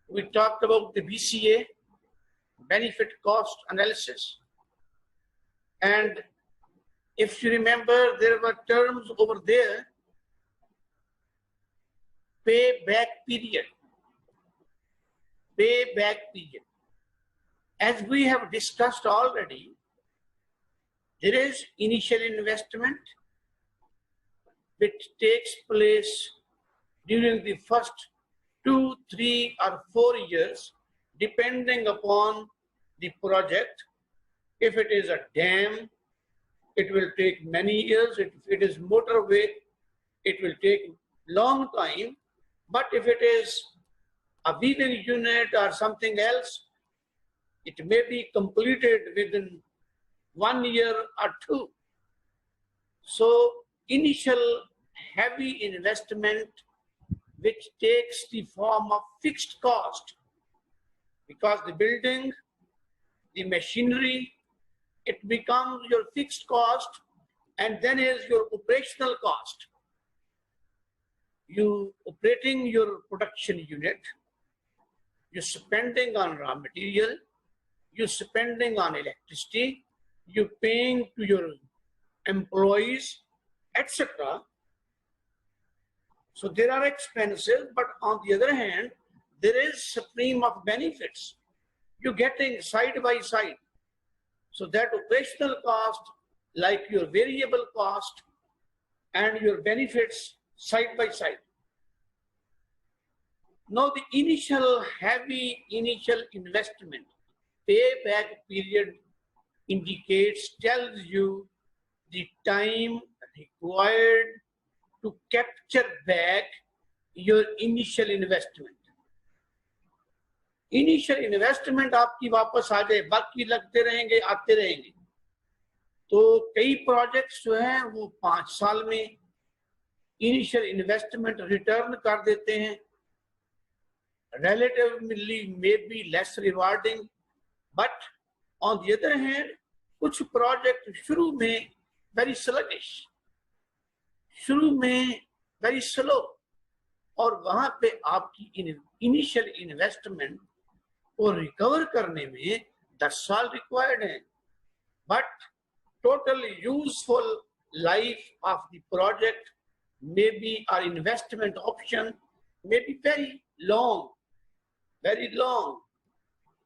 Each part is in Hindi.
we talked about the BCA, benefit cost analysis. And if you remember, there were terms over there, payback period. Payback period. As we have discussed already, there is initial investment which takes place during the first 2, 3, or 4 years, depending upon the project. If it is a dam, it will take many years. If it is motorway, it will take long time. But if it is a weaving unit or something else, it may be completed within 1 year or 2. So initial heavy investment which takes the form of fixed cost, because the building, the machinery, it becomes your fixed cost, and then is your operational cost. You operating your production unit, you're spending on raw material, you're spending on electricity, you're paying to your employees, etc. So there are expenses, but on the other hand, there is stream of benefits. You're getting side by side. So that operational cost, like your variable cost and your benefits side by side. Now the heavy initial investment, payback period tells you the time required to capture back your initial investment. Initial investment आपकी वापस आ जाए, बाकी लगते रहेंगे, आते रहेंगे। तो कई प्रोजेक्ट्स जो हैं वो 5 साल में इनिशियल इन्वेस्टमेंट रिटर्न कर देते हैं। relatively may be less rewarding, but on the other hand, कुछ प्रोजेक्ट शुरू में very sluggish, शुरू में very slow, और वहां पे आपकी इनिशियल इन्वेस्टमेंट को रिकवर करने में 10 साल रिक्वायर्ड है, but total useful life of the project may be, our investment option may be very long, very long.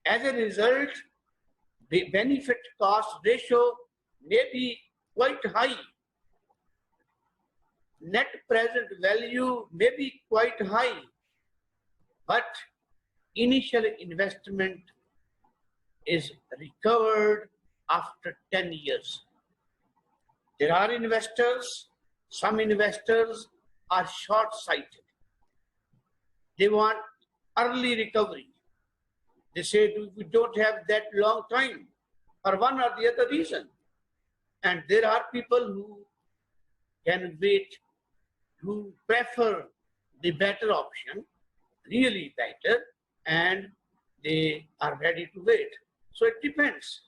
As a result, the benefit cost ratio may be quite high. Net present value may be quite high, but initial investment is recovered after 10 years. There are investors, some investors are short-sighted. They want early recovery. They say we don't have that long time for one or the other reason. And there are people who can wait, who prefer the better option, really better, and they are ready to wait. So it depends.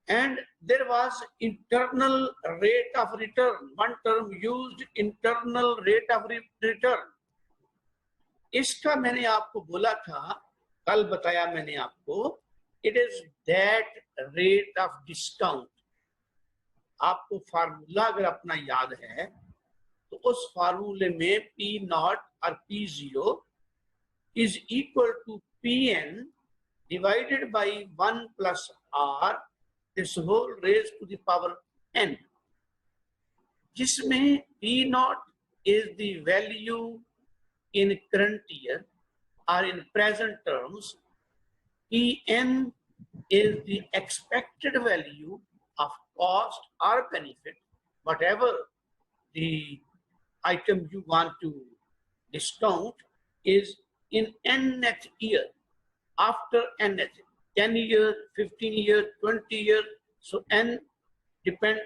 And there was internal rate of return. One term used, internal rate of return. इसका मैंने आपको बोला था, कल बताया मैंने आपको, it is that rate of discount. आपको फार्मूला अगर अपना याद है तो उस फार्मूले में P0 और P0 is equal to Pn divided by 1 plus R, this whole raised to the power n, जिसमें P0 is the value in current year or in present terms, Pn is the expected value of cost or benefit, whatever the item you want to discount, is in nth year, after nth, 10 years, 15 years, 20 years. So n depend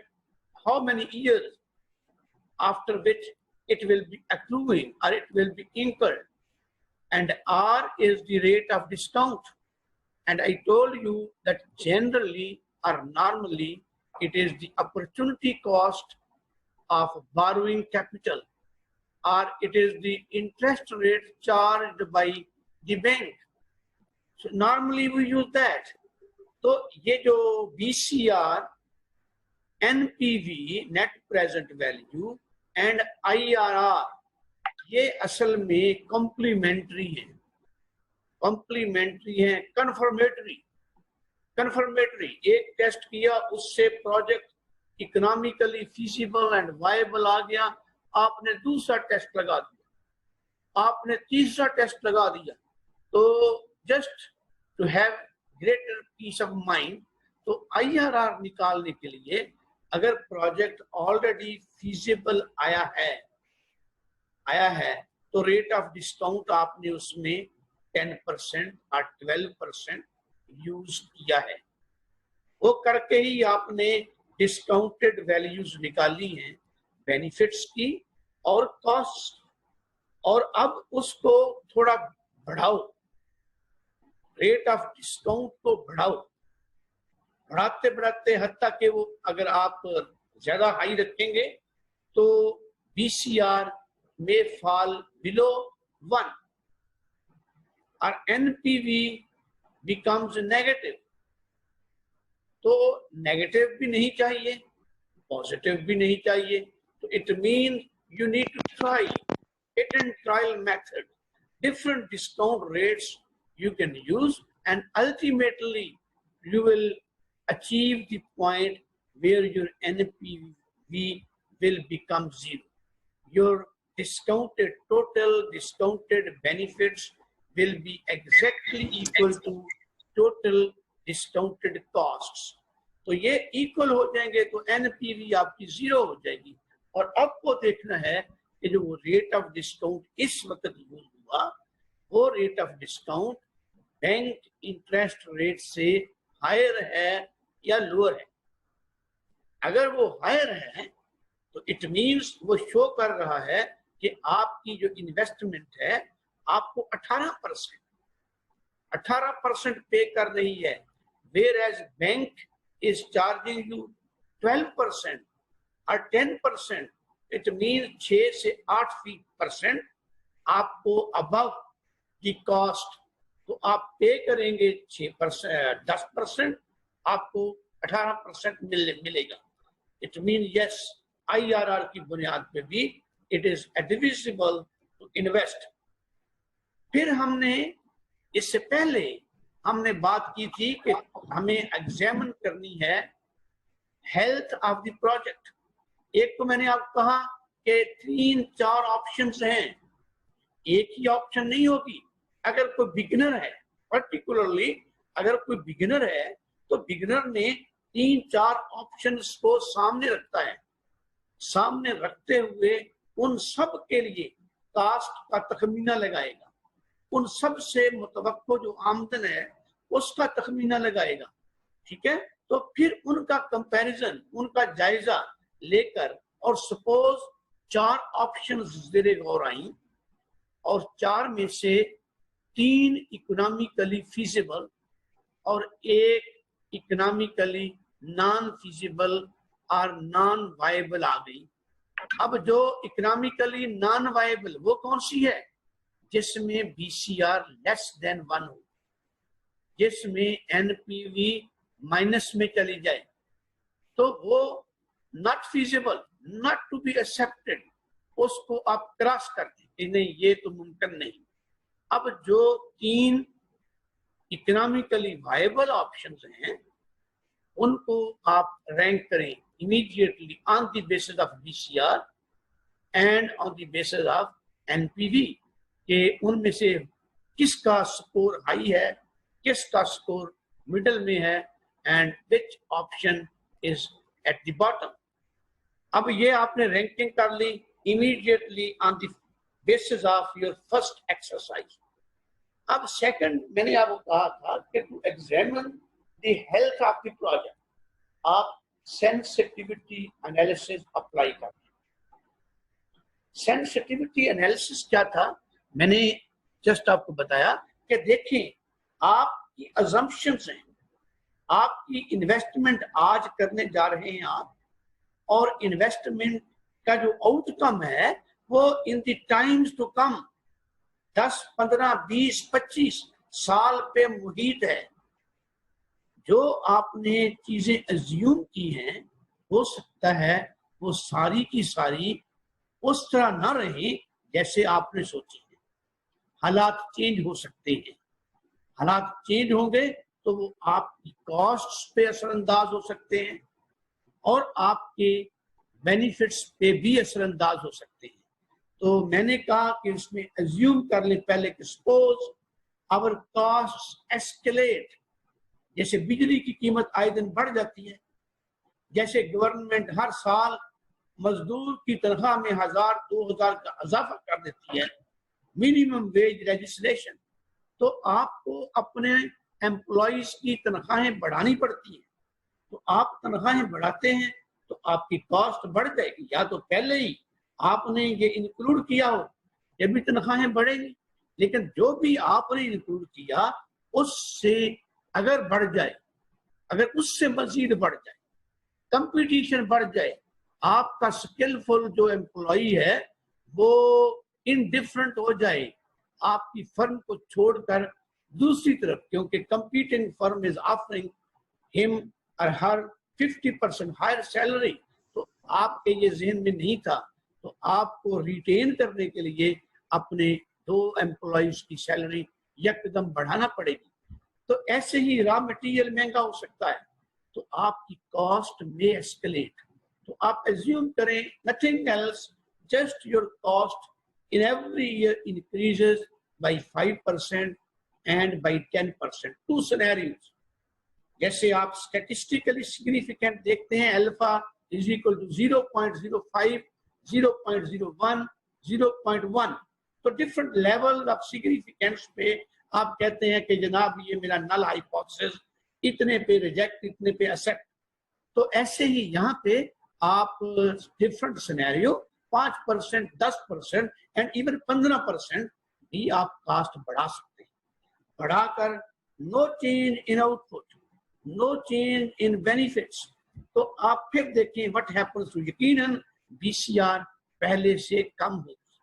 how many years after which it will be accruing or it will be incurred. And R is the rate of discount. And I told you that generally or normally it is the opportunity cost of borrowing capital, or it is the interest rate charged by the bank. So normally we use that. तो ये जो BCR, NPV net present value and IRR ये असल में कॉम्प्लीमेंट्री है, कन्फर्मेटरी। एक टेस्ट किया, उससे project economically feasible and viable आ गया, आपने दूसरा टेस्ट लगा दिया, आपने तीसरा टेस्ट लगा दिया। तो just to have greater peace of mind, तो IRR निकालने के लिए अगर प्रोजेक्ट ऑलरेडी फीजिबल आया है तो रेट ऑफ डिस्काउंट आपने उसमें 10% और 12% यूज किया है। वो करके ही आपने डिस्काउंटेड वैल्यूज निकाली हैं बेनिफिट्स की और कॉस्ट, और अब उसको थोड़ा बढ़ाओ, रेट ऑफ डिस्काउंट को बढ़ाओ, बढ़ाते बढ़ाते हत्ता के वो अगर आप ज्यादा हाई रखेंगे तो BCR may fall below 1 और NPV becomes negative। तो नेगेटिव भी नहीं चाहिए, पॉजिटिव भी नहीं चाहिए। तो it mean you need to try hit and trial method, different discount rates you can use, and ultimately you will achieve the point where your NPV will become zero. Your total discounted benefits will be exactly equal to total discounted costs. तो ये इक्वल हो जाएंगे तो NPV आपकी 0 हो जाएगी। और आपको देखना है कि जो रेट ऑफ डिस्काउंट इस वक्त यूज हुआ, वो rate of discount bank interest rate से हायर है या लोअर है। अगर वो हायर है तो इट मीन्स वो शो कर रहा है कि आपकी जो इन्वेस्टमेंट है आपको 18% पे कर रही है, whereas bank is charging you 12% or 10%, it means 6 से 8% आपको above the cost, तो आप पे करेंगे 6%, 10%, आपको 18% मिलेगा। It means yes, IRR की बुनियाद पे भी it is advisable to invest। फिर हमने इससे पहले हमने बात की थी कि हमें एग्जामिन करनी है हेल्थ ऑफ द प्रोजेक्ट। एक तो मैंने आपको कहा कि 3-4 ऑप्शंस हैं, एक ही ऑप्शन नहीं होगी। अगर कोई बिगिनर है, पर्टिकुलरली अगर कोई बिगिनर है तो बिगिनर ने 3-4 ऑप्शंस को सामने रखता है, सामने रखते हुए उन सब के लिए कास्ट का तखमीना लगाएगा, उन सब से मुतवक्को जो आमदन है उसका तखमीना लगाएगा। ठीक है, तो फिर उनका कंपैरिजन, उनका जायजा लेकर, और सपोज 4 ऑप्शंस ज़ेरे गौर आई और 4 में से 3 इकोनॉमिकली फीजिबल और 1 इकोनॉमिकली नॉन फीजिबल और नॉन वायबल आ गई। अब जो इकोनॉमिकली नॉन वायबल वो कौन सी है? जिसमें BCR लेस देन 1 हो, जिसमें NPV माइनस में चली जाए, तो वो not feasible, not to be accepted, उसको आप क्रॉस कर दें, नहीं ये तो मुमकिन नहीं। अब जो 3 इकोनॉमिकली वायबल ऑप्शंस हैं उनको आप रैंक करें immediately on the basis of BCR and on the basis of NPV कि उनमें से किसका स्कोर हाई है, किसका स्कोर मिडल में है, and which option is at the bottom. अब ये आपने रैंकिंग कर ली immediately on the basis of your first exercise. अब सेकंड मैंने आपको कहा था कि to examine the health of the project आप सेंसिटिविटी एनालिसिस अप्लाई करते हैं। सेंसिटिविटी एनालिसिस क्या था, मैंने जस्ट आपको बताया कि देखिए आपकी अजम्पशंस हैं, आपकी इन्वेस्टमेंट आज करने जा रहे हैं आप, और इन्वेस्टमेंट का जो आउटकम है वो in the times to come 10, 15, 20, 25 साल पे मुहित है। जो आपने चीजें अज्यूम की हैं, हो सकता है वो सारी की सारी उस तरह ना रहे जैसे आपने सोची है। हालात चेंज हो सकते हैं। हालात चेंज होंगे तो वो आपकी कॉस्ट पे असरअंदाज हो सकते हैं और आपके बेनिफिट्स पे भी असरअंदाज हो सकते हैं। तो मैंने कहा कि उसमें अज्यूम कर ले पहले कि सपोज आवर कॉस्ट एस्केलेट, जैसे बिजली की कीमत आए दिन बढ़ जाती है, जैसे गवर्नमेंट हर साल मजदूर की तनख्वाह में 1000-2000 का इजाफा कर देती है, मिनिमम वेज लेजिस्लेशन, तो आपको अपने एम्प्लॉइज की तनख्वाहें बढ़ानी पड़ती हैं। तो आप तनख्वाहें बढ़ाते हैं तो आपकी कॉस्ट बढ़ जाएगी, या तो पहले ही आपने ये इंक्लूड किया हो ये भी तनख्वाहें बढ़ेगी, लेकिन जो भी आपने इंक्लूड किया उससे अगर बढ़ जाए, अगर उससे मजीद बढ़ जाए, कंपटीशन बढ़ जाए, आपका स्किलफुल जो एम्प्लॉई है वो इनडिफरेंट हो जाए आपकी फर्म को छोड़कर दूसरी तरफ, क्योंकि competing firm is offering him और हर 50% हायर सैलरी, तो आपके ये जहन में नहीं था, तो आपको रिटेन करने के लिए अपने 2 एम्प्लॉइज की सैलरी यकदम बढ़ाना पड़ेगी। तो ऐसे ही रॉ मटेरियल महंगा हो सकता है तो आपकी कॉस्ट में एस्केलेट। तो आप एज्यूम करें nothing else, just your cost in every year increases by 5% and by 10%। 2 scenarios, जैसे आप स्टैटिस्टिकली सिग्निफिकेंट देखते हैं अल्फा इज इक्वल टू 0.05, 0.01, 0.1, तो डिफरेंट लेवल ऑफ सिग्निफिकेंस पे आप कहते हैं कि जनाब ये मेरा नल हाइपोथेसिस, इतने पे रिजेक्ट, इतने पे एक्सेप्ट। तो ऐसे ही यहाँ पे आप डिफरेंट सिनेरियो 5%, 10% एंड इवन 15% भी आप कास्ट बढ़ा सकते हैं। बढ़ाकर no change in output, no change in benefits, तो आप फिर देखें व्हाट हैपेंस टू, यकीनन बीसीआर पहले से कम होगी,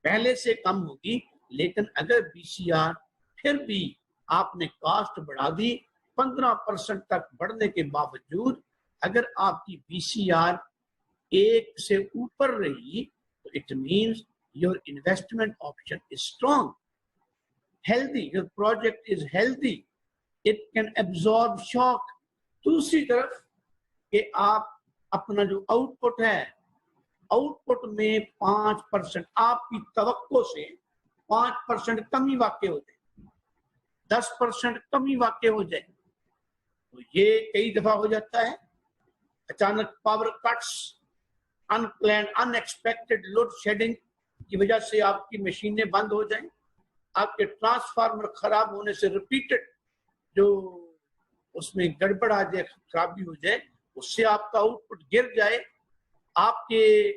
पहले से कम होगी, लेकिन अगर बीसीआर फिर भी आपने कास्ट बढ़ा दी 15% तक बढ़ने के बावजूद, अगर आपकी बीसीआर 1 से ऊपर रही तो it means your investment option is strong, healthy, your project is healthy, it can absorb shock. दूसरी तरफ कि आप अपना जो आउटपुट है, आउटपुट में 5% आपकी तवक्को से 5% कमी वाक़ई हो जाए, 10% कमी वाक़ई हो जाए, तो ये कई दफा हो जाता है। अचानक power cuts, unplanned unexpected load shedding की वजह से आपकी मशीनें बंद हो जाएं, आपके ट्रांसफार्मर खराब होने से रिपीटेड जो उसमें गड़बड़ आ जाए, खराबी हो जाए, उससे आपका आउटपुट गिर जाए, आपके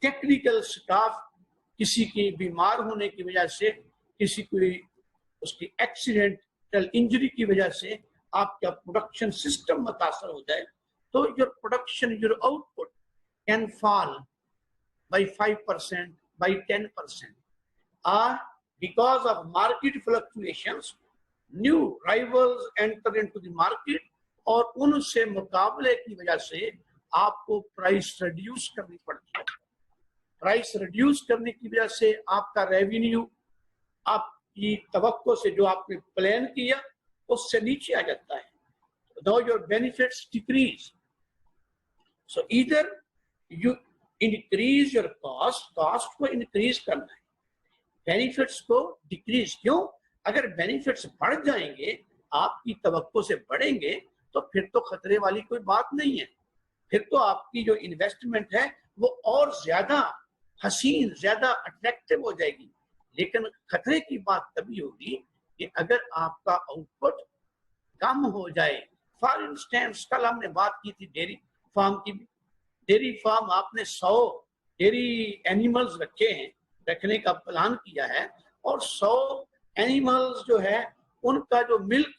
टेक्निकल स्टाफ किसी की बीमार होने की वजह से, किसी कोई उसकी एक्सीडेंटल इंजरी की वजह से आपका प्रोडक्शन सिस्टम मुतासर हो जाए, तो your production, your output can fall by 5%, by 10%, or because of market fluctuations, new rivals enter into the market और उनसे मुकाबले की वजह से आपको प्राइस रिड्यूस करनी पड़ती है। प्राइस रिड्यूस करने की वजह से आपका रेवेन्यू आपकी तवक्को से जो आपने प्लान किया उससे नीचे आ जाता है। Now your benefits decrease. So either you increase your cost को increase करना है, बेनिफिट्स को डिक्रीज। क्यों? अगर बेनिफिट्स बढ़ जाएंगे, आपकी तवक्को से बढ़ेंगे, तो फिर तो खतरे वाली कोई बात नहीं है, फिर तो आपकी जो इन्वेस्टमेंट है वो और ज्यादा हसीन, ज्यादा अट्रैक्टिव हो जाएगी। लेकिन खतरे की बात तभी होगी कि अगर आपका आउटपुट कम हो जाए। फॉर इंस्टेंस कल हमने बात की थी डेयरी फार्म की। डेयरी फार्म आपने 100 डेयरी एनिमल्स रखे हैं, रखने का प्लान किया है, और 100 एनिमल्स जो है उनका जो मिल्क,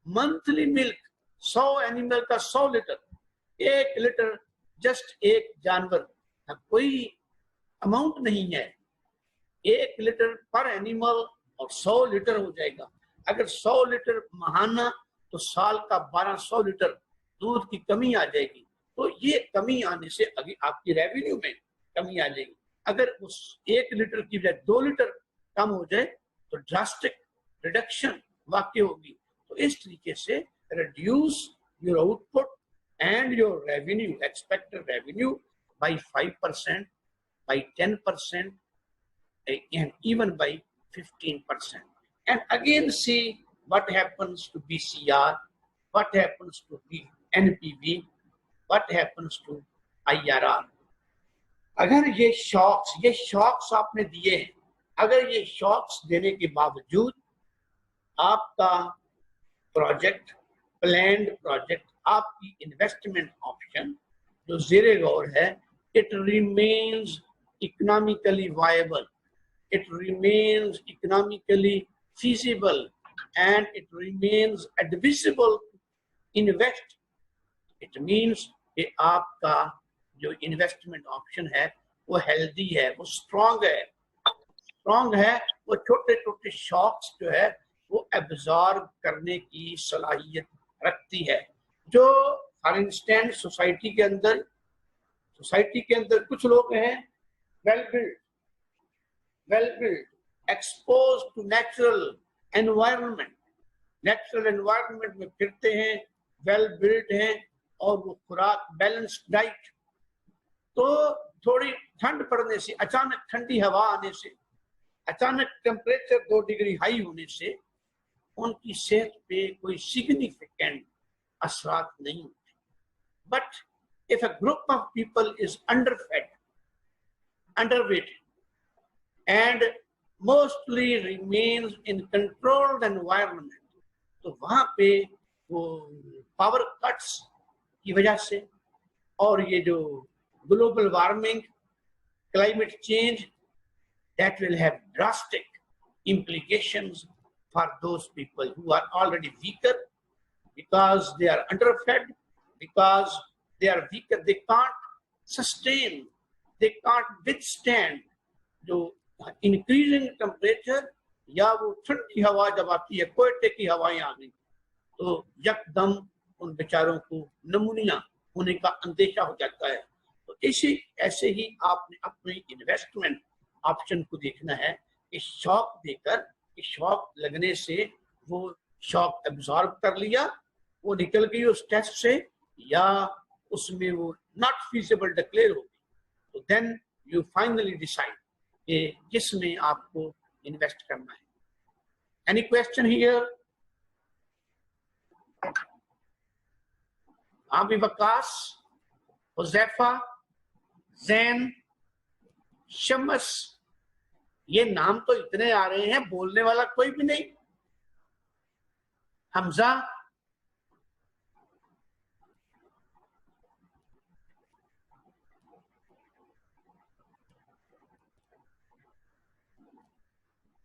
मंथली मिल्क 100 एनिमल का 100 लीटर, 1 लीटर जस्ट एक जानवर, कोई अमाउंट नहीं है, लीटर पर एनिमल और 100 लीटर हो जाएगा। अगर 100 लीटर महाना तो साल का 1200 लीटर दूध की कमी आ जाएगी। तो ये कमी आने से अभी आपकी रेवेन्यू में कमी आ जाएगी। अगर उस 1 लीटर की बजाय 2 लीटर कम हो जाए तो ड्रास्टिक रिडक्शन वाकई होगी। तो इस तरीके से reduce your output and your revenue, expected revenue by 5%, by 10%, and even by 15%. And again see what happens to BCR, what happens to NPV, what happens to IRR. अगर ये शॉक्स आपने दिए हैं, अगर ये शॉक्स देने के बावजूद आपका प्रोजेक्ट, प्लान्ड प्रोजेक्ट, आपकी इन्वेस्टमेंट ऑप्शन जो ज़ेरे गौर है, it remains economically viable, it remains economically feasible, and it remains advisable to invest. It means कि आपका जो इन्वेस्टमेंट ऑप्शन है वो हेल्दी है, वो स्ट्रॉन्ग है, वो छोटे छोटे शॉक्स जो है वो एब्जॉर्ब करने की सलाहियत रखती है। जो फॉर इंस्टेंस सोसाइटी के अंदर कुछ लोग हैं well build, expose to natural environment में फिरते हैं, वेल बिल्ड हैं, और वो खुराक बैलेंस्ड डाइट। तो थोड़ी ठंड पड़ने से, अचानक ठंडी हवा आने से, अचानक टेम्परेचर 2 डिग्री हाई होने से उनकी सेहत पे कोई सिग्निफिकेंट असरात नहीं होते। But if a group of people is underfed, underweight, and mostly remains in controlled environment, तो वहां पे वो पावर कट्स की वजह से और ये जो global warming, climate change, that will have drastic implications for those people who are already weaker, because they are underfed, because they are weaker, they can't sustain, they can't withstand जो इंक्रीजिंग टेम्परेचर या वो ठंडी हवा जब आती है, कोयटे की हवाएं आ गई तो यकदम उन बेचारों को नमूनिया होने का अंदेशा हो जाता है। तो ऐसे ही आपने अपने इन्वेस्टमेंट ऑप्शन को देखना है कि शॉक देकर, कि शॉक लगने से वो शॉक एब्जॉर्ब कर लिया, वो निकल गई उस टेस्ट से, या उसमें वो नॉट फीजिबल डिक्लेयर हो गई। तो देन यू फाइनली डिसाइड कि किसमें आपको इन्वेस्ट करना है। Any question here? अभी वकास, हुज़ैफा, जैन, शमस, ये नाम तो इतने आ रहे हैं, बोलने वाला कोई भी नहीं। हमजा,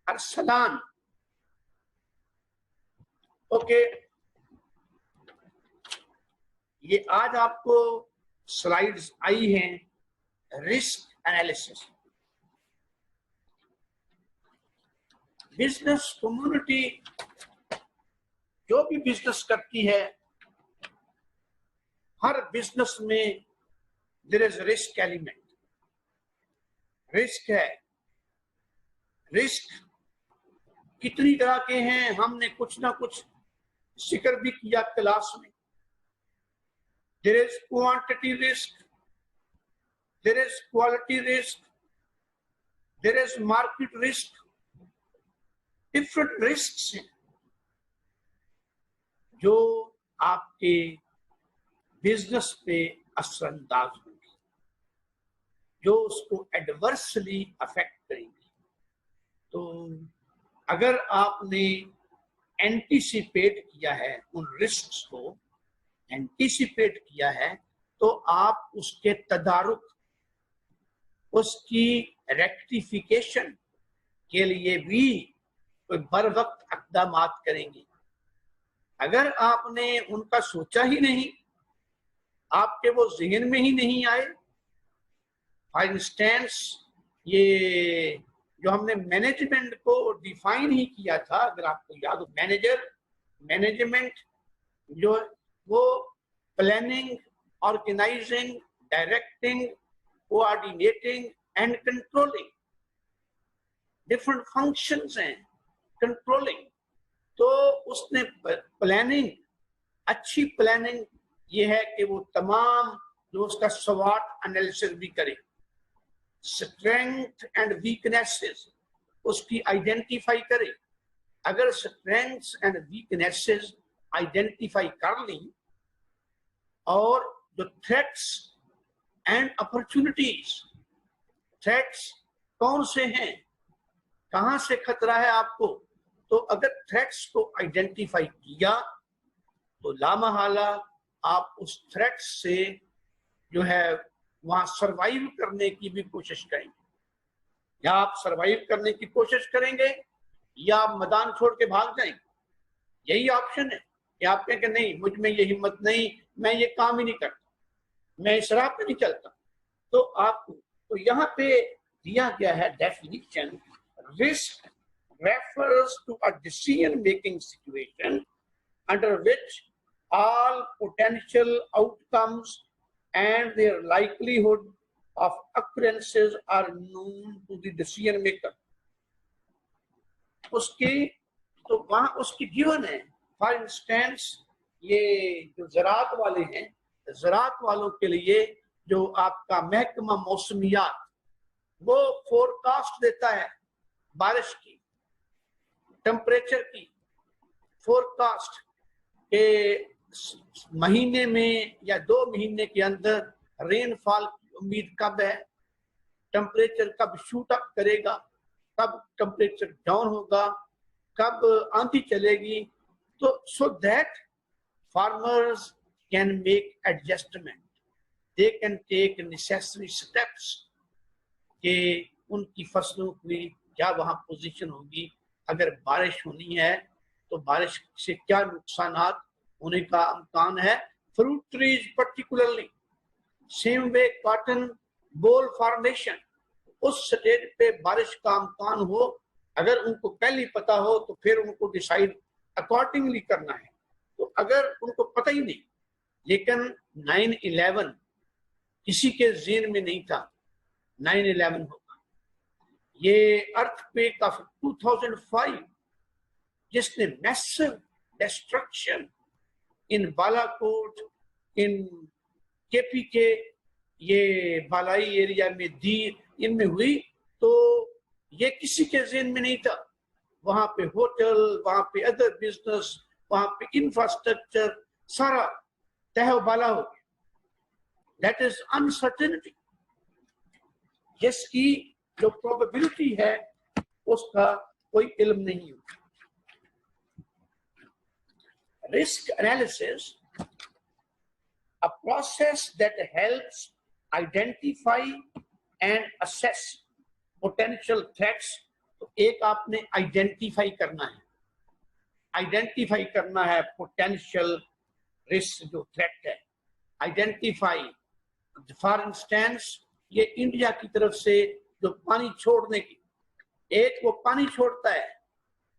अरसलान, ओके। ये आज आपको स्लाइड्स आई हैं रिस्क एनालिसिस। बिजनेस कम्युनिटी जो भी बिजनेस करती है, हर बिजनेस में there is risk element. Risk है, रिस्क कितनी तरह के हैं हमने कुछ ना कुछ जिक्र भी किया क्लास में। There is quantity risk, there is quality risk, there is market risk, different risks हैं जो आपके बिजनेस पे असरअंदाज होंगे, जो उसको एडवर्सली अफेक्ट करेंगे। तो अगर आपने एंटीसिपेट किया है, उन रिस्क्स को एंटीसिपेट किया है, तो आप उसके तदारुक, उसकी रेक्टिफिकेशन के लिए भी कोई बर वक्त इक़दामात करेंगे। अगर आपने उनका सोचा ही नहीं, आपके वो ज़हन में ही नहीं आए, फॉर इंस्टेंस ये जो हमने मैनेजमेंट को डिफाइन ही किया था, अगर आपको याद हो, मैनेजमेंट जो वो planning, organising, directing, coordinating and controlling, different functions हैं कंट्रोलिंग। तो उसने प्लानिंग, अच्छी प्लानिंग ये है कि वो तमाम जो उसका स्वॉट एनालिसिस भी करे, स्ट्रेंथ एंड वीकनेसेस उसकी आइडेंटिफाई करे। अगर स्ट्रेंथ्स एंड वीकनेसेस आइडेंटिफाई कर ली और जो थ्रेट्स एंड अपॉर्चुनिटीज, थ्रेट्स कौन से हैं, कहां से खतरा है आपको, तो अगर थ्रेट्स को आइडेंटिफाई किया तो लामहला आप उस थ्रेट्स से जो है वहां सरवाइव करने की भी कोशिश करेंगे। या आप सरवाइव करने की कोशिश करेंगे या आप मैदान छोड़ के भाग जाएंगे, यही ऑप्शन है। कि आप कहें कि नहीं, मुझ में ये हिम्मत नहीं, मैं ये काम ही नहीं करता, मैं इस राह पे नहीं चलता। तो आपको तो यहाँ पे दिया गया है definition, risk refers to a decision making situation under which all potential outcomes and their likelihood of occurrences are known to the decision maker. उसकी तो वहां उसकी गिवन है। फॉर इंस्टेंस ये जो ज़राअत वाले हैं, ज़राअत वालों के लिए जो आपका महकमा मौसमियात वो फोरकास्ट देता है, बारिश की, टेम्परेचर की फोरकास्ट के महीने में या 2 महीने के अंदर रेनफॉल की उम्मीद कब है, टेम्परेचर कब शूट अप करेगा, कब टेम्परेचर डाउन होगा, कब आंधी चलेगी। तो so that farmers can make adjustment, they can take necessary steps कि उनकी फसलों की क्या वहां पोजीशन होगी, अगर बारिश होनी है तो बारिश से क्या नुकसानात होने का इम्कान है। Fruit trees particularly, same way cotton बोल फॉर्मेशन, उस स्टेज पे बारिश का इम्कान हो, अगर उनको पहले पता हो तो फिर उनको डिसाइड अकॉर्डिंगली करना है। तो अगर उनको पता ही नहीं, लेकिन 9/11 किसी के ज़हन में नहीं था 9/11 होगा, ये अर्थक्वेक ऑफ 2005 जिसने massive destruction in Balakot, in KPK, ये बालाई एरिया में दी, इनमें हुई, तो ये किसी के ज़हन में नहीं था। वहां पे होटल, वहां पे अदर बिजनेस, वहां पे इंफ्रास्ट्रक्चर सारा तहबाला हो गया। दैट इज अनसर्टेनिटी, जिसकी जो प्रोबेबिलिटी है उसका कोई इल्म नहीं होता। Risk analysis, a process that helps identify and assess potential threats। तो एक आपने आइडेंटिफाई करना है, आइडेंटिफाई करना है पोटेंशियल रिस्क जो थ्रेट है, आइडेंटिफाई। फॉर इंस्टेंस ये इंडिया की तरफ से जो पानी छोड़ने की, एक वो पानी छोड़ता है,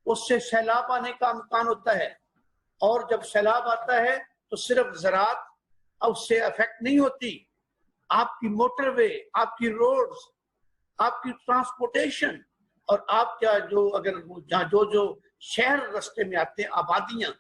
उससे सैलाब आने का इम्कान होता है, और जब सैलाब आता है तो सिर्फ ज़राअत उससे अफेक्ट नहीं होती, आपकी मोटरवे, आपकी रोड्स, आपकी ट्रांसपोर्टेशन, और आपका जो अगर जहाँ जो शहर रास्ते में आते हैं, आबादियां,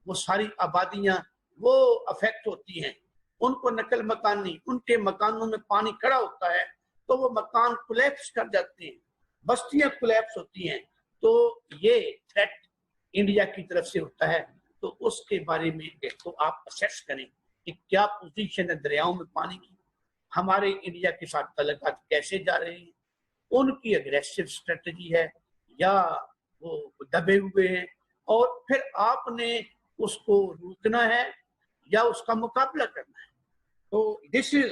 वो सारी आबादियां वो अफेक्ट होती हैं। उनको नकल मकानी, उनके मकानों में पानी खड़ा होता है तो वो मकान कोलैप्स कर जाते हैं, बस्तियां कोलैप्स होती हैं। तो ये थ्रेट इंडिया की तरफ से होता है। तो उसके बारे में तो आप असेस करें कि क्या पोजीशन है दरियाओं में पानी की, हमारे इंडिया के साथ तल्लुकात कैसे जा रहे हैं, उनकी अग्रेसिव स्ट्रेटजी है या वो दबे हुए हैं, और फिर आपने उसको रोकना है या उसका मुकाबला करना है। तो दिस इज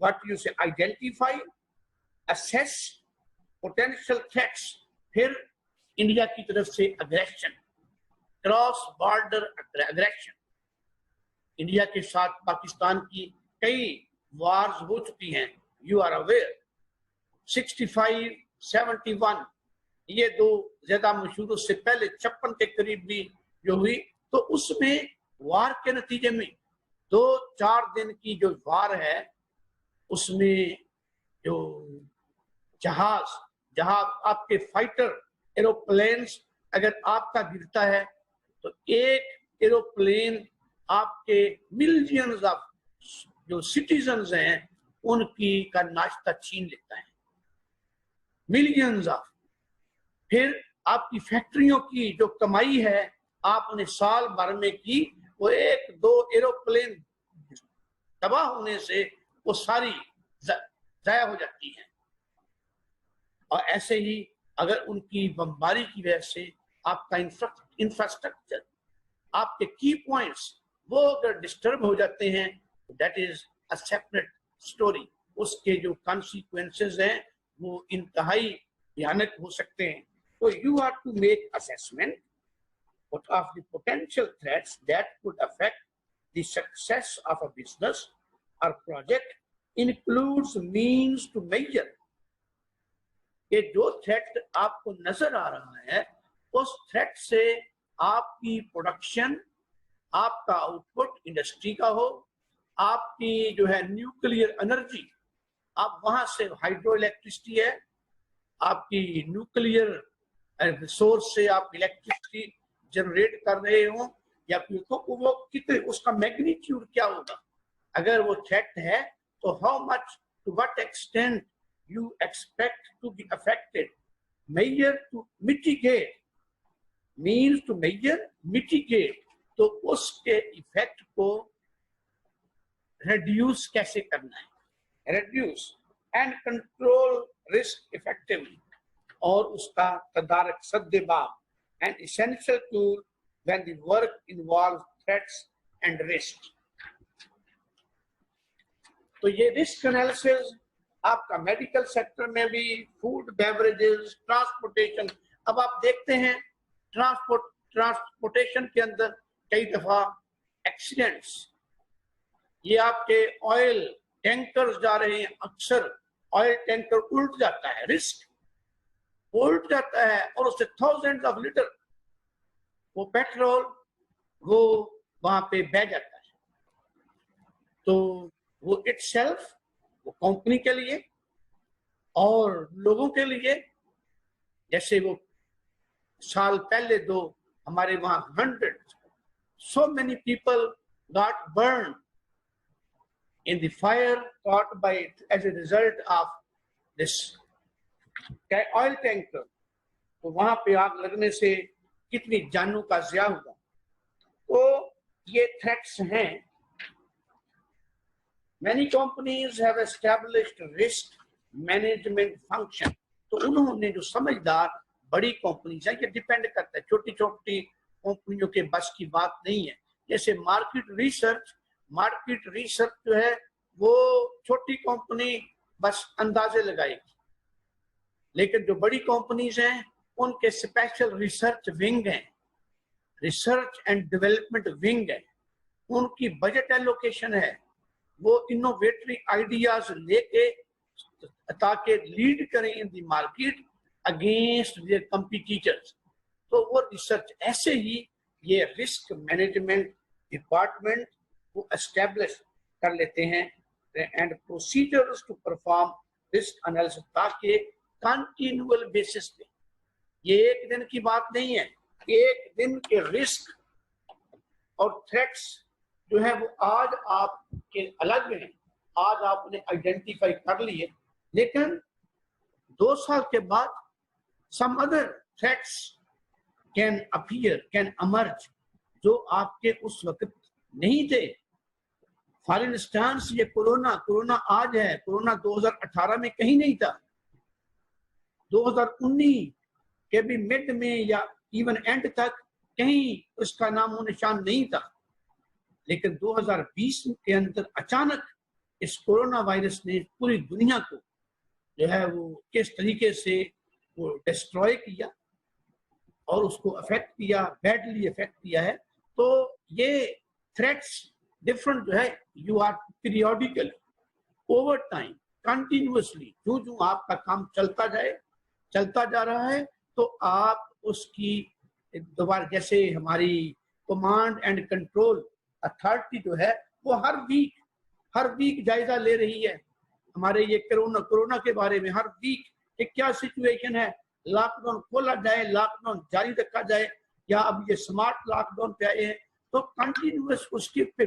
व्हाट यू से आइडेंटिफाई, असेस पोटेंशियल थ्रेट्स, फिर इंडिया की तरफ से aggression, cross border aggression. India के साथ पाकिस्तान की कई वार्स हो चुकी हैं, यू आर अवेयर। 65, 71 ये दो ज्यादा मशहूर, उससे पहले 56 के करीब भी जो हुई, तो उसमें वार के नतीजे में 2-4 दिन की जो वार है उसमें जो जहाज आपके फाइटर एरोप्लेन्स अगर आपका गिरता है तो एक एरोप्लेन आपके मिलियंस ऑफ जो सिटीजन्स हैं उनकी का नाश्ता छीन लेता है, मिलियंस ऑफ। फिर आपकी फैक्ट्रियों की जो कमाई है आपने साल भर में की, वो 1-2 एरोप्लेन तबाह होने से वो सारी जाया हो जाती है। और ऐसे ही अगर उनकी बमबारी की वजह से आपका इंफ्रास्ट्रक्चर, आपके की पॉइंट्स वो अगर डिस्टर्ब हो जाते हैं, that is a separate story. उसके जो कॉन्सिक्वेंसेस हैं वो इंतहाई भयानक हो सकते हैं। तो you have to make assessment of the potential threats that could affect the success of a business or project, includes means to measure। ये जो थ्रेट आपको नजर आ रहा है उस थ्रेट से आपकी प्रोडक्शन, आपका आउटपुट इंडस्ट्री का हो, आपकी जो है न्यूक्लियर एनर्जी, आप वहां से हाइड्रो इलेक्ट्रिसिटी है, आपकी न्यूक्लियर सोर्स से आप इलेक्ट्रिसिटी जनरेट कर रहे हो, या फिर तो वो कितने, उसका मैग्नीट्यूड क्या होगा। अगर वो थ्रेट है तो how much, to what extent you expect to be affected। measure to mitigate means to measure, mitigate, तो उसके इफेक्ट को reduce कैसे करना है, reduce and control risk effectively, और उसका तदारक सद्देबाब, an essential tool when the work involves threats and risks। तो ये रिस्क एनालिसिस आपका मेडिकल सेक्टर में भी, फूड बेवरेजेस, ट्रांसपोर्टेशन। अब आप देखते हैं ट्रांसपोर्टेशन के अंदर कई दफा एक्सीडेंट्स, ये आपके ऑयल टैंकर्स जा रहे हैं, अक्सर ऑयल टैंकर उल्ट जाता है, रिस्क उल्ट जाता है और उससे थाउजेंड्स ऑफ लीटर वो पेट्रोल वो वहां पे बह जाता है। तो वो इटसेल्फ, वो कंपनी के लिए और लोगों के लिए, जैसे वो साल पहले दो हमारे वहां 100 so many people got burned in the fire caused by as a result of this oil tanker। तो वहां पे आग लगने से कितनी जानों का ज़िया हुआ। तो ये थ्रेट्स हैं। Many companies have established risk management function। तो उन्होंने जो समझदार बड़ी कंपनीज है, ये डिपेंड करता है, छोटी छोटी कंपनियों के बस की बात नहीं है। जैसे मार्केट रिसर्च जो है वो छोटी कंपनी बस अंदाजे लगाएगी, लेकिन जो बड़ी कंपनीज हैं उनके स्पेशल रिसर्च विंग है, रिसर्च एंड डेवलपमेंट विंग है, उनकी बजट एलोकेशन है, वो इनोवेटरी आइडियाज लेके ताकि लीड करें in the market against their competitors. तो वो रिसर्च, ऐसे ही ये रिस्क मैनेजमेंट डिपार्टमेंट वो एस्टेब्लिश कर लेते हैं and procedures to perform risk analysis, ताकि कंटिन्यूअल बेसिस पे, ये एक दिन की बात नहीं है, एक दिन के रिस्क और थ्रेट्स जो है वो आज आपके अलग हैं, आज आपने आइडेंटिफाई कर लिए, लेकिन 2 साल के बाद some other threats can appear, can emerge, जो आपके उस वक्त नहीं थे। फॉर इंस्टेंस ये कोरोना आज है, कोरोना 2018 में कहीं नहीं था, 2019 के भी मिड में या इवन एंड तक कहीं उसका नामो निशान नहीं था, लेकिन 2020 के अंदर अचानक इस कोरोना वायरस ने पूरी दुनिया को जो है वो किस तरीके से वो डिस्ट्रॉय किया और उसको अफेक्ट किया, बैडली अफेक्ट किया है। तो ये थ्रेट्स डिफरेंट जो है, you are periodically over time continuously, जो आपका काम चलता जा रहा है, तो आप उसकी दोबारा, जैसे हमारी कमांड एंड कंट्रोल अथॉरिटी जो है वो हर वीक जायजा ले रही है हमारे ये कोरोना के बारे में, हर वीक कि क्या सिचुएशन है, लॉकडाउन खोला जाए, लॉकडाउन जारी रखा जाए, या अब ये स्मार्ट लॉकडाउन पे आए हैं। तो कंटिन्यूअस उसके पे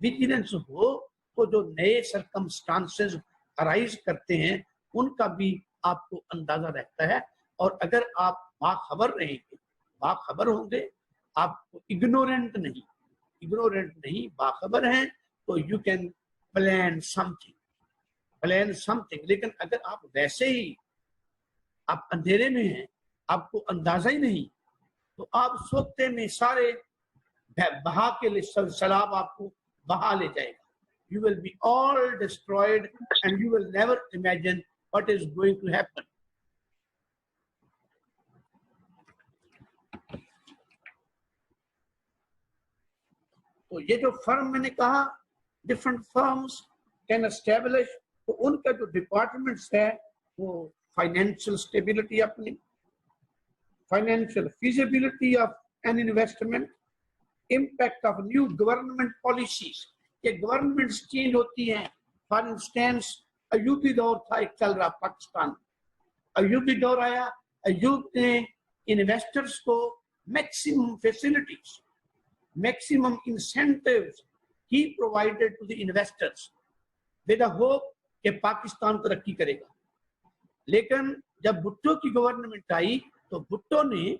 विजिलेंस हो, तो जो नए सर्कमस्टांसेस अराइज करते हैं उनका भी आपको अंदाजा रहता है। और अगर आप बाखबर होंगे, आप इग्नोरेंट नहीं बाखबर हैं, तो यू कैन प्लान समथिंग। लेकिन अगर आप वैसे ही आप अंधेरे में हैं, आपको अंदाजा ही नहीं, तो आप सोते में सारे बहा के लिए सैलाब आपको बहा ले जाएगा। You will be all destroyed and you will never imagine what is going to happen. तो ये जो फर्म मैंने कहा, डिफरेंट फर्म्स कैन एस्टेब्लिश, तो उनका जो डिपार्टमेंट्स है वो फाइनेंशियल स्टेबिलिटी, अपनी financial feasibility of an investment, impact of new government policies, ये गवर्नमेंट्स चेंज होती हैं। फॉर इंस्टेंस अयूबी दौर था, एक चल रहा पाकिस्तान, अयूबी दौर आया, अयूब ने इन्वेस्टर्स को मैक्सिमम फैसिलिटीज, मैक्सिमम इंसेंटिव्स ही provided to the investors with the hope कि पाकिस्तान तरक्की करेगा। लेकिन जब भुट्टो की गवर्नमेंट आई, तो भुट्टो ने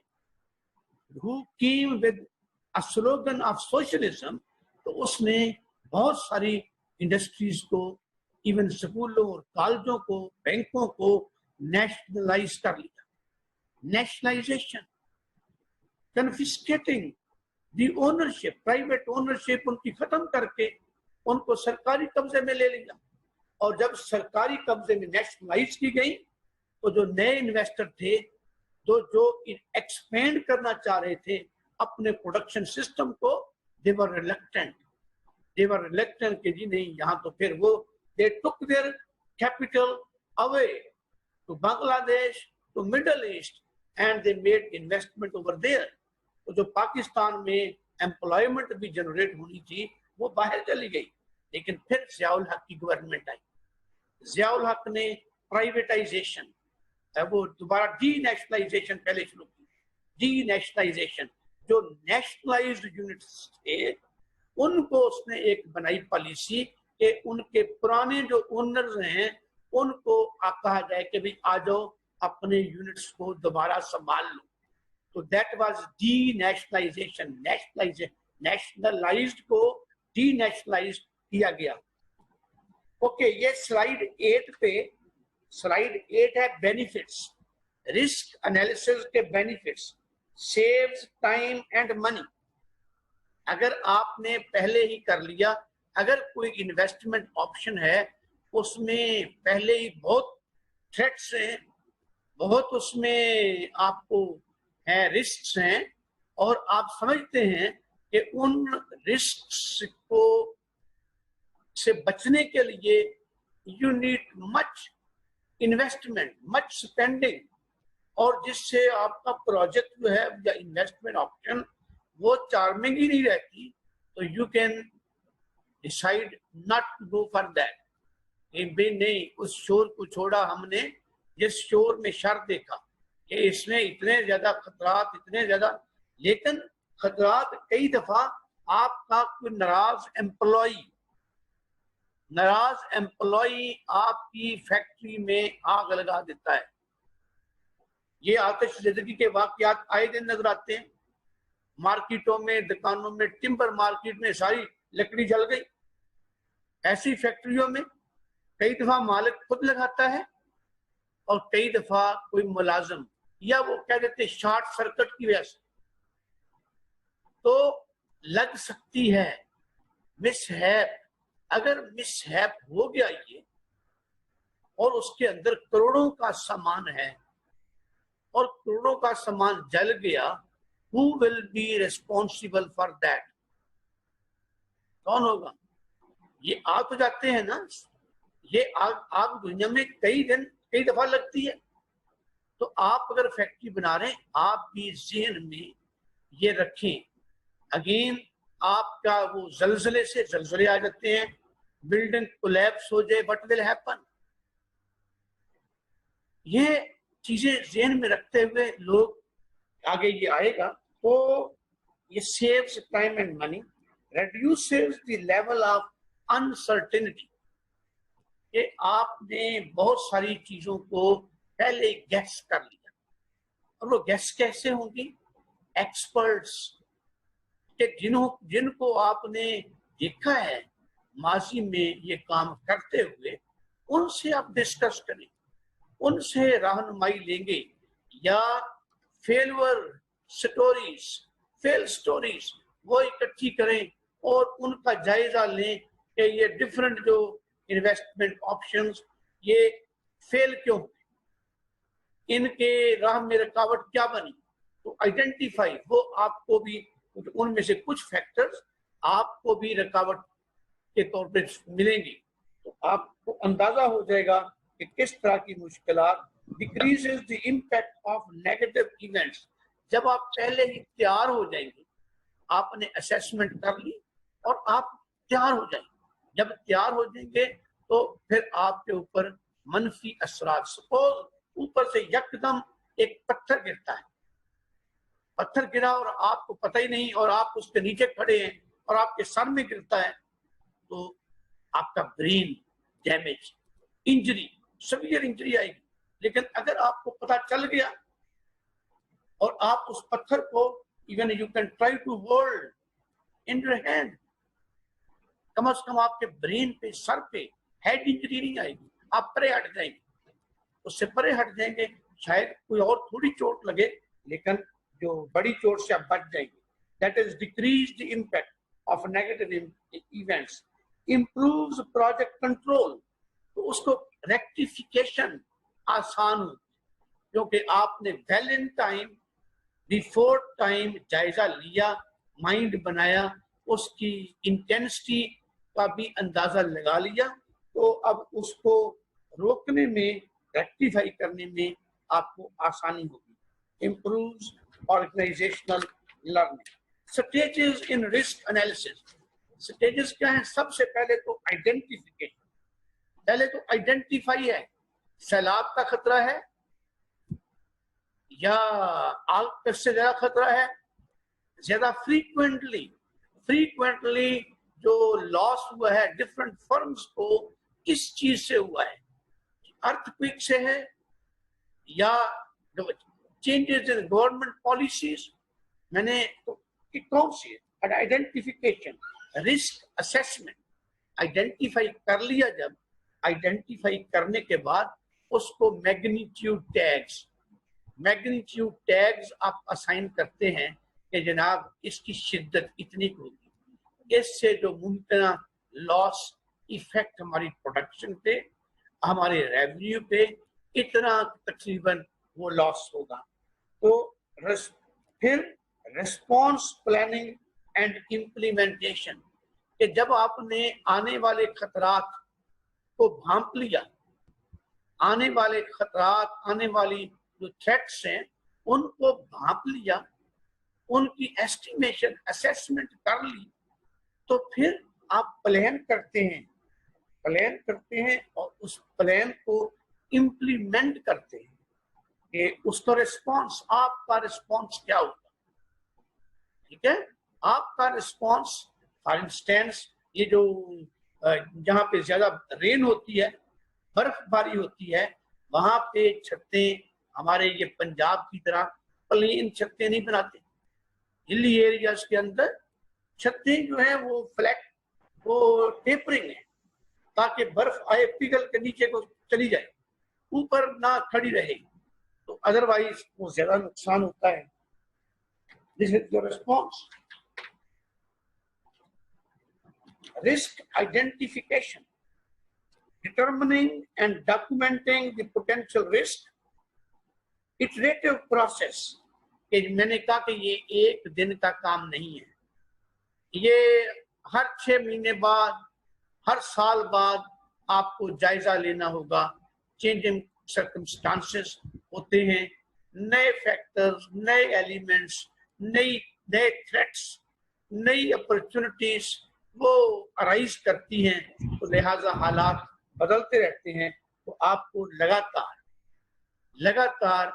who came with a slogan of socialism, तो उसने बहुत सारी इंडस्ट्रीज को, इवन स्कूलों और कॉलेजों को, बैंकों को नेशनलाइज कर लिया। Nationalisation, confiscating the ownership, private ownership उनकी खत्म करके उनको सरकारी कब्जे में ले लिया। और जब सरकारी कब्जे में नेशनलाइज की गई, तो जो नए इन्वेस्टर थे, जो एक्सपेंड करना चाह रहे थे अपने प्रोडक्शन सिस्टम को, दे वर रिलक्टेंट कि जी नहीं, यहाँ तो फिर वो they took their capital away to Bangladesh, to middle east, and they made investment over there. तो जो पाकिस्तान में एम्प्लॉयमेंट भी जनरेट होनी थी वो बाहर चली गई। लेकिन फिर जियाउल हक की गवर्नमेंट आई, जियाउल हक ने प्राइवेटाइजेशन, वो दोबारा डी नेशनलाइजेशन पहले शुरू की, डी नेशनलाइजेशन, जो नेशनलाइज्ड यूनिट्स थे उनको उसने एक बनाई पॉलिसी कि उनके पुराने जो ओनर्स हैं उनको कहा जाए कि भाई आ जाओ अपने यूनिट्स को दोबारा संभाल लो। तो that was D nationalisation, nationalised को डी नेशनलाइज किया गया। ओके, ये स्लाइड 8 है बेनिफिट्स, रिस्क एनालिसिस के benefits, saves time and money. अगर आपने पहले ही कर लिया, अगर कोई इन्वेस्टमेंट ऑप्शन है उसमें पहले ही बहुत थ्रेट्स हैं, बहुत उसमें आपको है रिस्क्स हैं, और आप समझते हैं कि उन रिस्क्स को से बचने के लिए you need much investment, much spending, और जिससे आपका प्रोजेक्ट जो है या इन्वेस्टमेंट ऑप्शन वो चार्मिंग ही नहीं रहती, तो you can decide not to go for that. नहीं, उस शोर को छोड़ा हमने, जिस शोर में शर देखा कि इसमें इतने ज्यादा खतरात, इतने ज्यादा, लेकिन खतरात कई दफा आपका कोई नाराज एम्प्लॉय आपकी फैक्ट्री में आग लगा देता है। ये आतिशज़दगी के वाकयात आए दिन नजर आते हैं मार्केटों में, दुकानों में, टिम्बर मार्केट में सारी लकड़ी जल गई। ऐसी फैक्ट्रियों में कई दफा मालिक खुद लगाता है और कई दफा कोई मुलाजिम, या वो कह देते शॉर्ट सर्किट की वजह से तो लग सकती है मिसहैप। अगर मिसहैप हो गया ये, और उसके अंदर करोड़ों का सामान है और करोड़ों का सामान जल गया, who will be responsible for that? कौन होगा? ये आग तो जाते हैं ना, ये आग दुनिया में कई दफा लगती है। तो आप अगर फैक्ट्री बना रहे हैं, आप भी ज़हन में ये रखें, अगेन आपका वो जलजले से जलजले आ जाते हैं, बिल्डिंग कोलैप्स हो जाए, व्हाट विल हैपन। ये चीजें ज़हन में रखते हुए लोग आगे ये आएगा, तो ये saves time and money, reduces the level of uncertainty। कि आपने बहुत सारी चीजों को पहले गैस कर लिया, और वो गैस कैसे होंगी? एक्सपर्ट्स के जिनको आपने देखा है माजी में ये काम करते हुए, उनसे आप डिस्कस करें, उनसे रहनुमाई लेंगे, या फेल स्टोरीज वो इकट्ठी करें और उनका जायजा लें कि ये डिफरेंट जो इन्वेस्टमेंट ऑप्शंस ये फेल क्यों, इनके राह में रुकावट क्या बनी, तो आइडेंटिफाई, वो आपको भी उनमें से कुछ फैक्टर्स आपको भी रुकावट के तौर पे मिलेंगी, तो आपको अंदाजा हो जाएगा कि किस तरह की मुश्किलात। Decreases the impact of negative events. जब आप पहले ही तैयार हो जाएंगे, आपने असेसमेंट कर ली और आप तैयार हो जाएंगे, जब तैयार हो जाएंगे तो फिर आपके ऊपर मनफी असरात, सपोज ऊपर से यकदम एक पत्थर गिरता है, पत्थर गिरा और आपको पता ही नहीं, और आप उसके नीचे खड़े हैं और आपके सर में गिरता है, तो आपका brain damage, injury, severe injury आएगी। लेकिन अगर आपको पता चल गया और आप उस पत्थर को even you can try to hold in your hand, कम से कम आपके ब्रेन पे, सर पे हेड इंजरी नहीं आएगी, आप परे हट जाएंगे, उससे परे हट जाएंगे, शायद कोई और थोड़ी चोट लगे, लेकिन जो बड़ी चोट से आप बच जाएंगे। That is decrease the impact of negative events, improves project control, तो उसको रेक्टिफिकेशन आसान होती, क्योंकि आपने well in time, before time जायजा लिया, माइंड बनाया, उसकी इंटेंसिटी का भी अंदाजा लगा लिया, तो अब उसको रोकने में, रेक्टिफाई करने में आपको आसानी होगी। Improves organisational learning. Stages in risk analysis. Stages क्या है? सबसे पहले तो आइडेंटिफिकेशन, पहले तो आइडेंटिफाई है, सैलाब का खतरा है या आग से ज्यादा खतरा है, ज्यादा फ्रीक्वेंटली जो लॉस हुआ है डिफरेंट फर्म्स को, किस चीज से हुआ है? अर्थक्वेक से है या चेंजेस इन गवर्नमेंट पॉलिसीज, मैंने तो कौन सी है? आइडेंटिफिकेशन, रिस्क असेसमेंट, आइडेंटिफाई कर लिया, जब आइडेंटिफाई करने के बाद उसको मैग्नीट्यूड टैग्स आप असाइन करते हैं कि जनाब इसकी शिद्दत इतनी होगी, इससे जो मुमकिन लॉस इफेक्ट हमारी प्रोडक्शन पे, हमारे रेवेन्यू पे इतना तकरीबन वो लॉस होगा। तो फिर रिस्पॉन्स प्लानिंग एंड इम्प्लीमेंटेशन, कि जब आपने आने वाले खतरात को भांप लिया, आने वाले खतरात, आने वाली जो थ्रेट्स हैं उनको भांप लिया, उनकी एस्टिमेशन, असेसमेंट कर ली, तो फिर आप प्लान करते हैं और उस प्लान को इम्प्लीमेंट करते हैं कि उसका रिस्पॉन्स, आपका रिस्पॉन्स क्या होगा। ठीक है, आपका रिस्पॉन्स, फॉर इंस्टेंस ये जो जहाँ पे ज्यादा रेन होती है, बर्फबारी होती है, वहां पे छतें हमारे ये पंजाब की तरह प्लेन छतें नहीं बनाते, हिली एरियाज के अंदर छतें जो है वो फ्लैट, वो टेपरिंग है, ताकि बर्फ आए पिघल के नीचे को चली जाए, ऊपर ना खड़ी रहे, तो अदरवाइज वो ज्यादा नुकसान होता है। This is your response. Risk identification, determining and documenting the potential risk, iterative process, कि मैंने कहा कि ये एक दिन का काम नहीं है, ये हर 6 महीने बाद, हर साल बाद आपको जायजा लेना होगा, चेंजिंग सर्कमस्टांसेस, होते हैं, नए फैक्टर्स, नए एलिमेंट्स, नए थ्रेट्स, नई अपॉर्चुनिटीज वो अराइज करती हैं, तो लिहाजा हालात बदलते रहते हैं। तो आपको लगातार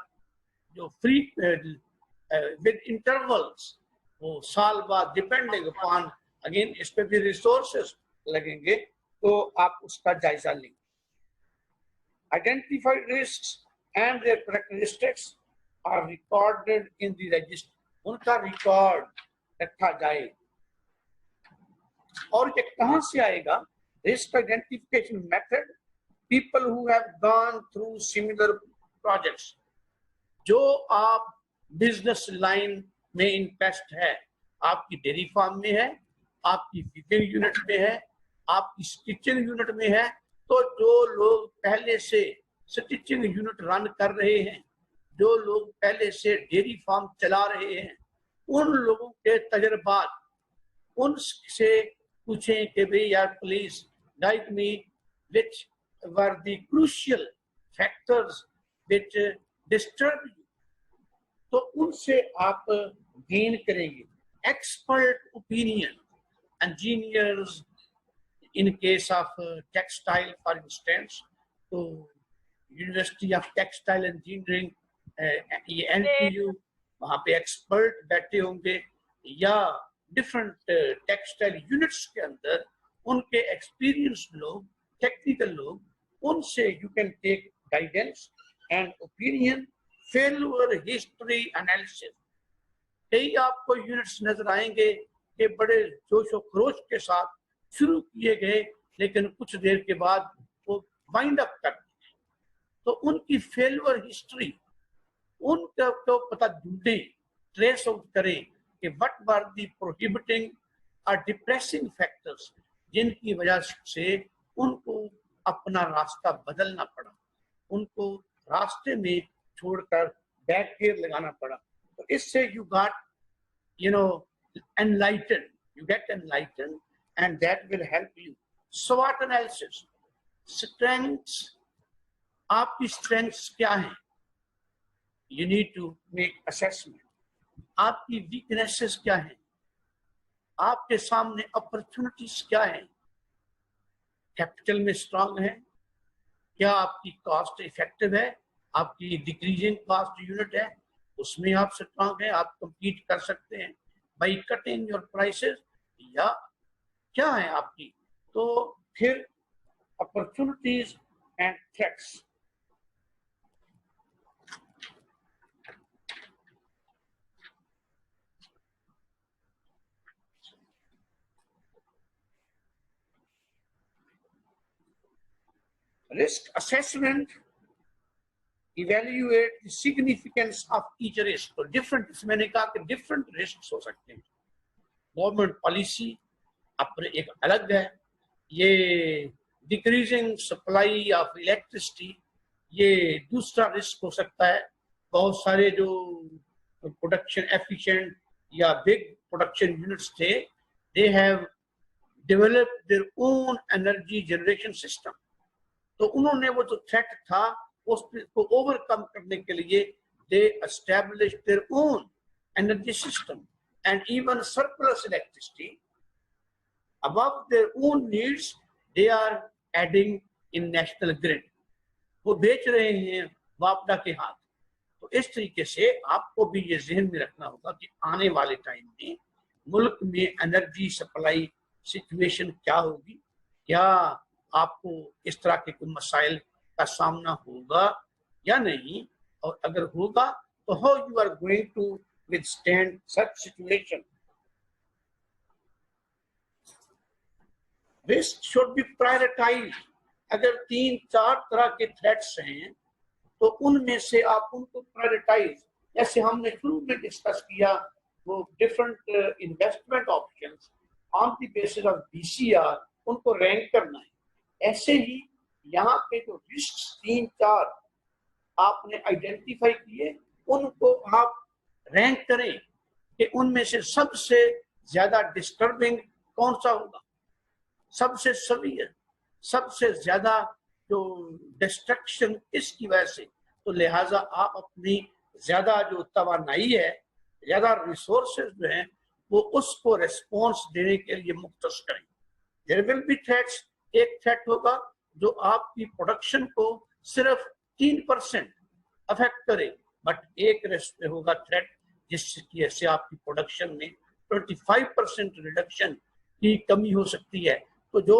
जो फ्री विद इंटरवल्स, वो साल बाद डिपेंडिंग अपॉन अगेन इस पे भी रिसोर्सेस लगेंगे, तो आप उसका जायजा लेंगे। Identified risks and their characteristics are recorded in the register. उनका रिकॉर्ड रखा जाए। और ये कहां से आएगा? Risk identification method, people who have gone through similar projects. जो आप बिजनेस लाइन में इंटरेस्ट है, आपकी डेयरी फार्म में है, आपकी फीडिंग यूनिट में है, आपकी स्टिचिंग यूनिट में है, तो जो लोग पहले से स्टिचिंग यूनिट रन कर रहे हैं, जो लोग पहले से डेयरी फार्म चला रहे हैं, उन लोगों के तजर्बात, उनसे पूछें कि भाई यार please guide me which were the crucial factors which disturb you. तो उनसे आप गेन करेंगे expert opinion. Engineers, in case of textile for instance, तो यूनिवर्सिटी ऑफ टेक्सटाइल इंजीनियरिंग, ये NTU, वहाँ पे एक्सपर्ट बैठे होंगे, या डिफरेंट टेक्सटाइल यूनिट्स के अंदर उनके एक्सपीरियंस लोग, टेक्निकल लोग, उनसे you can take guidance and opinion. Failure history analysis, कई आपको यूनिट्स नजर आएंगे कि बड़े जोशो खरोश के साथ शुरू किए गए, लेकिन कुछ देर के बाद वो वाइंड अप कर दिए। तो उनकी फेल्यूर हिस्ट्री, उनका तो पता ढूंढें, ट्रेस आउट करें कि व्हाट वर द प्रोहिबिटिंग और डिप्रेसिंग फैक्टर्स, जिनकी वजह से उनको अपना रास्ता बदलना पड़ा, उनको रास्ते में छोड़कर बैक गियर लगाना पड़ा। तो इससे you get enlighten and that will help you. SWOT analysis, strengths, आपकी strengths क्या हैं? You need to make assessment. आपकी weaknesses क्या हैं? आपके सामने opportunities क्या हैं? कैपिटल में स्ट्रांग है क्या? आपकी कॉस्ट इफेक्टिव है? आपकी डिक्रीजिंग कॉस्ट यूनिट है, उसमें आप स्ट्रांग है, आप compete कर सकते हैं बाई कटिंग योर प्राइसेस, या क्या है आपकी? तो फिर opportunities and threats. Risk assessment, evaluate the significance of each risk. तो डिफरेंट, मैंने कहा कि डिफरेंट रिस्क हो सकते हैं। गवर्नमेंट पॉलिसी अपने एक अलग है, ये डिक्रीजिंग सप्लाई ऑफ इलेक्ट्रिसिटी, ये दूसरा रिस्क हो सकता है। बहुत सारे जो प्रोडक्शन एफिशिएंट या बिग प्रोडक्शन यूनिट्स थे, they have developed there own energy generation system. तो उन्होंने वो जो थ्रेट था उसको ओवरकम करने के लिए they established their own energy system and even surplus electricity above their own needs, they are adding in national grid. वो बेच रहे हैं वापडा के हाथ। तो इस तरीके से आपको भी ये जहन में रखना होगा कि आने वाले टाइम में मुल्क में एनर्जी सप्लाई सिचुएशन क्या होगी, क्या आपको इस तरह के कोई मसाइल का सामना होगा या नहीं, और अगर होगा तो how you are going to withstand such situation. Risk should be prioritise. अगर 3-4 तरह के थ्रेट्स हैं तो उनमें से आप उनको प्रायोरिटाइज, जैसे हमने शुरू में डिस्कस किया, वो different investment options on the basis of BCR, उनको रैंक करना है। ऐसे ही यहाँ पे जो रिस्क 3-4 आपने आइडेंटिफाई किए, उनको आप रैंक करें कि उनमें से सबसे ज्यादा डिस्टर्बिंग कौन सा होगा, सबसे सवियर, सबसे ज्यादा जो डिस्ट्रक्शन इसकी वजह से तो लिहाजा आप अपनी ज्यादा जो तवानाई है, ज्यादा रिसोर्सेज जो हैं, वो उसको रिस्पॉन्स देने के लिए मुख्तस करें। देयर विल बी थ्रेट्स, एक थ्रेट होगा जो आपकी प्रोडक्शन को सिर्फ 3% अफेक्ट करे, बट एक होगा थ्रेट जिसकी वजह से आपकी प्रोडक्शन में 25% रिडक्शन की कमी हो सकती है। तो जो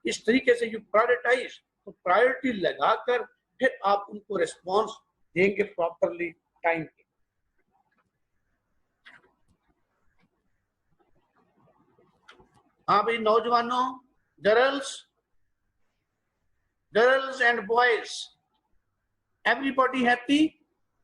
इस तरीके से यू प्रायोरिटाइज, तो प्रायोरिटी लगाकर फिर आप उनको रिस्पॉन्स देंगे प्रॉपरली टाइम पे। हाँ भाई नौजवानों, girls and boys, everybody happy?